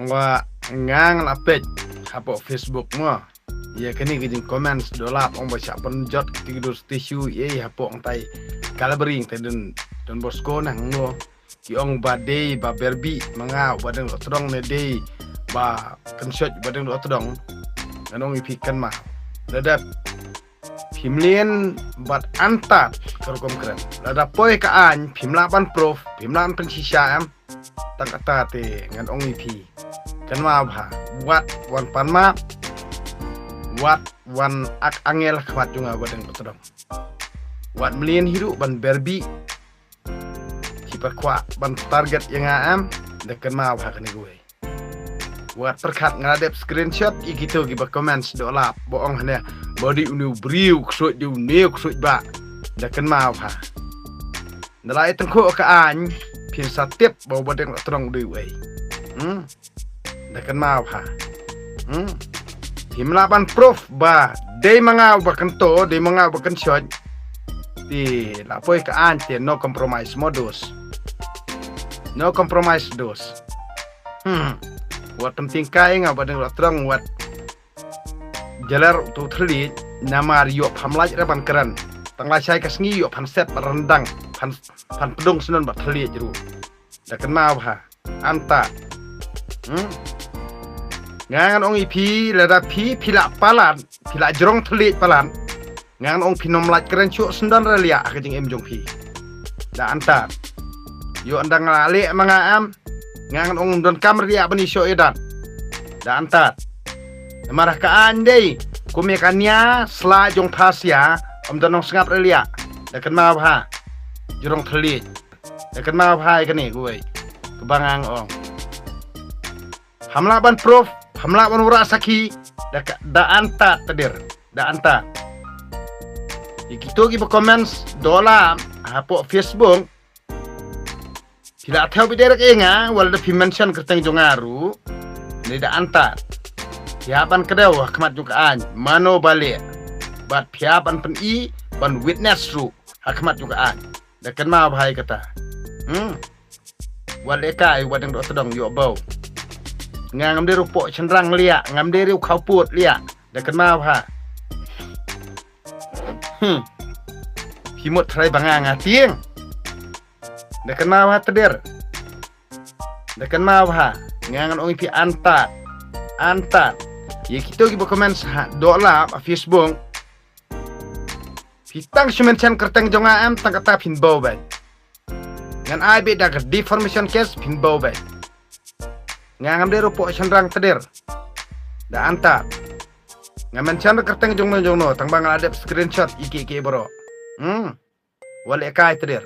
wa ngang lapet hapo Facebook mo ya kini gijing comments dolap ong baca penjot tidur tisu ye hapo ong tai kalabering teden dan bosko nang no ki ong badai ba berbi manga badeng otdong ne dei ba kenshot badeng otdong anong ipikan mah dadap Pimlien bat antat kerkom keren. Lada poi kaan pimlaban prof, pimlaban pensisa tang kata te ngan ong ipi. Kan ma bha wat wan panma wat wan ak angel khwat junga badeng potodong. Wat mlien hiru ban berbi hiper kwa ban target yang am dekan ma bha kan gue. Wat perkat ngadep screenshot gitu giba comments dolap bohong hanya body unu briu ksut ju neu ksut ba dekan ma bha. Nalai tengko ka an pin satip bawa badeng terong deui. Dekan ma bha. Himlaban proof ba dei manga ba kento dei manga ba kenshot di lapoi ka an te no compromise modus. No compromise dos. Wat penting kai nga badeng terong wat jalar tu thli nama rio phamlaj raban keran tangla sai kasngi yo phanset rendang phan pedung senon ba thli jeru da kenma bha anta ngangan ong ipi lada pi pila palan pila jrong thli palan ngangan ong pinom laj keren chu sendan relia akajing em jong pi da anta yo andang lale manga am ngangan ong don kamria bani syo edan da anta marah ka andai kumekannya sela jong pasya danong sengap relia dekan ma bha jurong thli dekan ma bha ikani gue kebangang ong hamla ban prof hamla ban ura saki da anta tadir da anta ikito gi comments dola hapo Facebook tidak tahu biderek enga wal da mention kerteng jongaru ni da anta piapan kedau hakmat jukaan mano balik bat piapan pen i ban witness ru hakmat jukaan dekan ma bhai kata waleka ai wadang do sedong yo bau ngam de rupo cendrang lia ngam de riu khau put lia dekan ma bha himut thrai banga ngatieng dekan ma bha tedir dekan ma bha ngangan ong pi antat ya kita giba komen dola Facebook pitang sumensan kerteng jonga am tang kata pin bau bai ngan ai be dak deformation case pin bau bai ngam de rupo sendrang tedir da anta ngam mensan kerteng jongno tang bang adep screenshot iki bro wale kai tedir